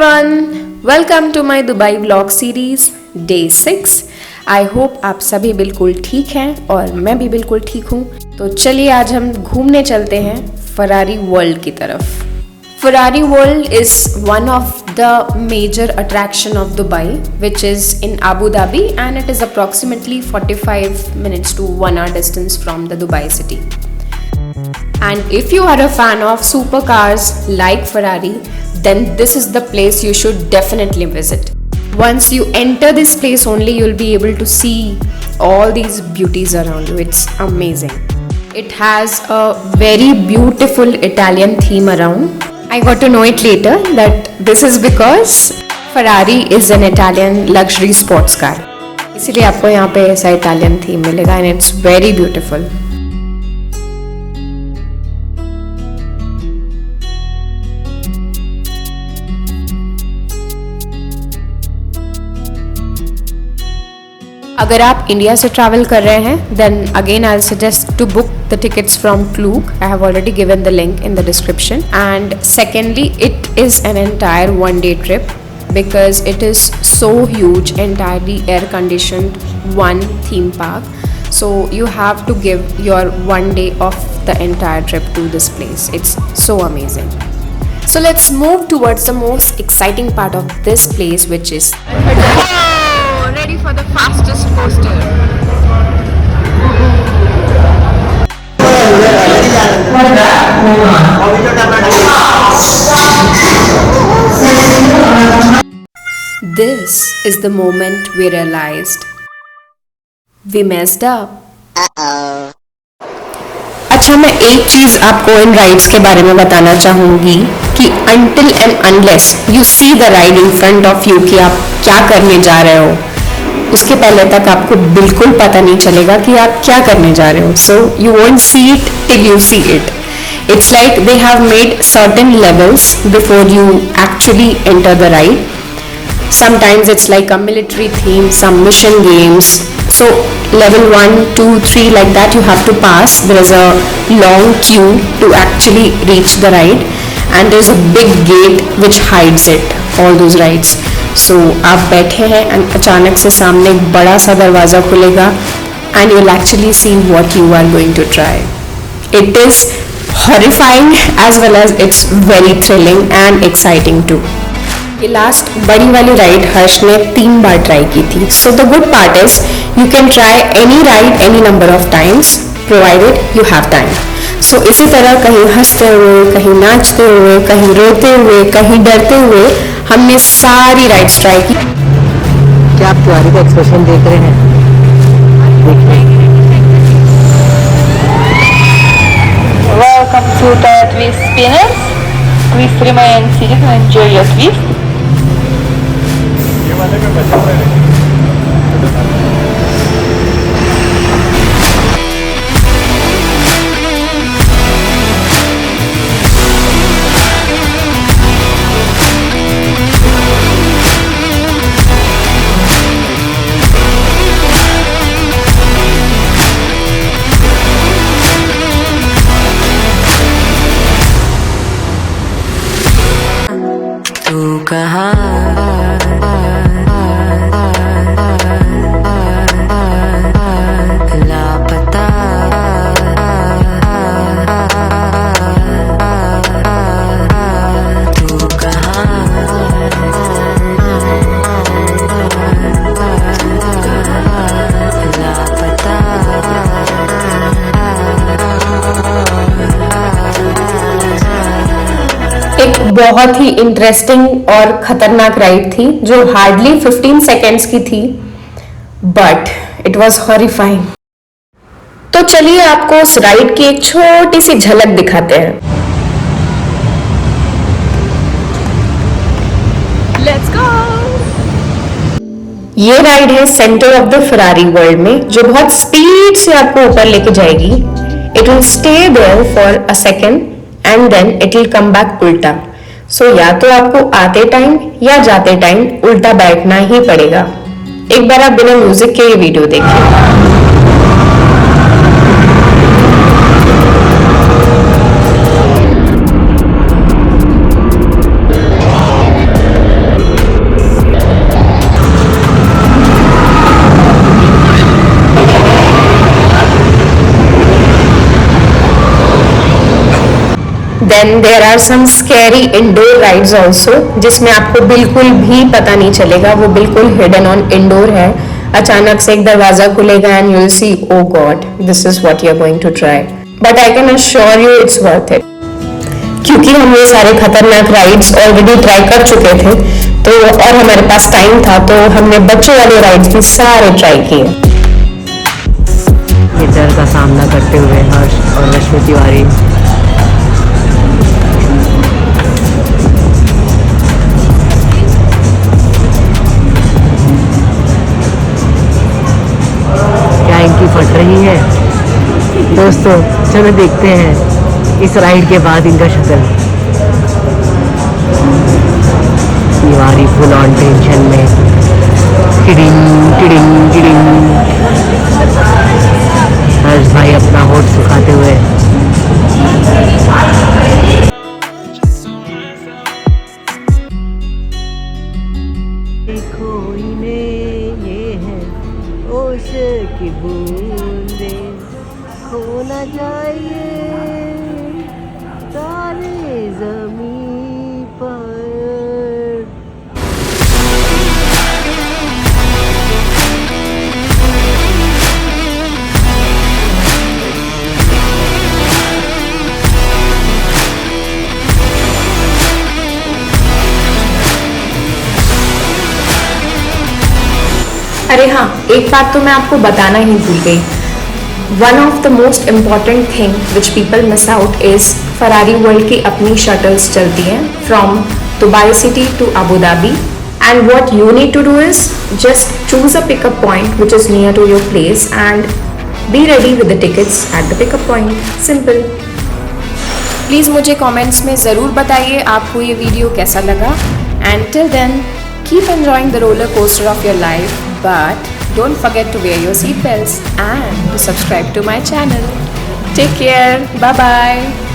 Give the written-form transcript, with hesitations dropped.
Everyone, welcome to my Dubai vlog series day 6। I hope आप सभी बिल्कुल ठीक हैं और मैं भी बिल्कुल ठीक हूँ। तो चलिए आज हम घूमने चलते हैं फरारी वर्ल्ड की तरफ। Ferrari world is one of the major attraction of Dubai which is in Abu Dhabi and it is approximately 45 minutes to 1 hour distance from the Dubai city. And if you are a fan of supercars like Ferrari, then this is the place you should definitely visit. Once you enter this place only, you'll be able to see all these beauties around you. It's amazing. It has a very beautiful Italian theme around. I got to know it later that this is because Ferrari is an Italian luxury sports car. इसीलिए आपको यहाँ पे ऐसा Italian theme मिलेगा and it's very beautiful. अगर आप India से travel कर रहे हैं then again I suggest to book the tickets from Klook. I have already given the link in the description. And secondly it is an entire one day trip because it is so huge, entirely air conditioned one theme park, so you have to give your one day of the entire trip to this place. It's so amazing. So let's move towards the most exciting part of this place, which is ready for the fastest coaster. This is the moment we realized we messed up. अच्छा, मैं एक चीज आपको इन rides के बारे में बताना चाहूंगी कि until and unless you see the ride in front of you कि आप क्या करने जा रहे हो, उसके पहले तक आपको बिल्कुल पता नहीं चलेगा कि आप क्या करने जा रहे हो. So you won't see it till you see it. It's like they have made certain levels before you actually enter the ride. Sometimes it's like a military theme, some mission games. So level 1, 2, 3 like that you have to pass. There is a long queue to actually reach the ride and there is a big gate which hides it, all those rides. So आप बैठे हैं and अचानक से सामने एक बड़ा सा दरवाज़ा खुलेगा and you'll actually see what you are going to try. It is horrifying as well as it's very thrilling and exciting too. ये लास्ट बड़ी वाली राइड हर्ष ने 3 बार ट्राई की थी. So the good part is you can try any ride any number of times provided you have time. So इसी तरह कहीं हंसते हुए, कहीं नाचते हुए, कहीं रोते हुए, कहीं डरते हुए हमने सारी राइड्स ट्राई की. क्या आप तिवारी का एक्सप्रेशन देख रहे हैं? Welcome to the twist spinners. Please remain seated and enjoy your twist. तू कहाँ लापता, तू कहाँ लापता. एक बहुत ही इंटरेस्टिंग और खतरनाक राइड थी जो हार्डली 15 सेकेंड्स की थी, बट इट वॉज हॉरिफाइंग. तो चलिए आपको उस राइड की एक छोटी सी झलक दिखाते हैं. Let's go. ये राइड है centre of the Ferrari world में, जो बहुत स्पीड से आपको ऊपर लेके जाएगी. It will stay there for a second and then it will come back उल्टा. सो या तो आपको आते टाइम या जाते टाइम उल्टा बैठना ही पड़ेगा. एक बार आप बिना म्यूजिक के ये वीडियो देखिए. Then there are some scary indoor rides also, जिसमें आपको बिल्कुल भी पता नहीं चलेगा, वो बिल्कुल हिडन ऑन इंडोर है। अचानक से एक दरवाजा खुलेगा and you will see oh God this is what you are going to try, but I can assure you it's worth it, क्योंकि हम ये सारे खतरनाक राइड्स ऑलरेडी ट्राई कर चुके थे तो, और हमारे पास टाइम था तो हमने बच्चों वाले राइड्स भी सारे ट्राई किए। ये डर का सामना करते हुए हर्ष और रश्मि तिवारी क्या इनकी फट रही है। दोस्तों चलो देखते हैं इस राइड के बाद इनका शक्ल। तिवारी फुल ऑन टेंशन में, टिडिंग टिडिंग टिडिंग। हर्ष भाई अपना होठ सुखाते हुए। खोईने ये है ओश की बूंदे, खो न जाइए तारे ज़मीं पर। अरे हाँ, एक बात तो मैं आपको बताना ही भूल गई। One of the most important thing which people miss out is Ferrari world की अपनी शटल्स चलती हैं from Dubai city to Abu Dhabi, and what you need to do is just choose a pickup point which is near to your place and be ready with the tickets at the pickup point. Simple. Please मुझे comments में ज़रूर बताइए आपको ये video कैसा लगा, and till then keep enjoying the roller coaster of your life, but don't forget to wear your seat belts and to subscribe to my channel. Take care. Bye bye.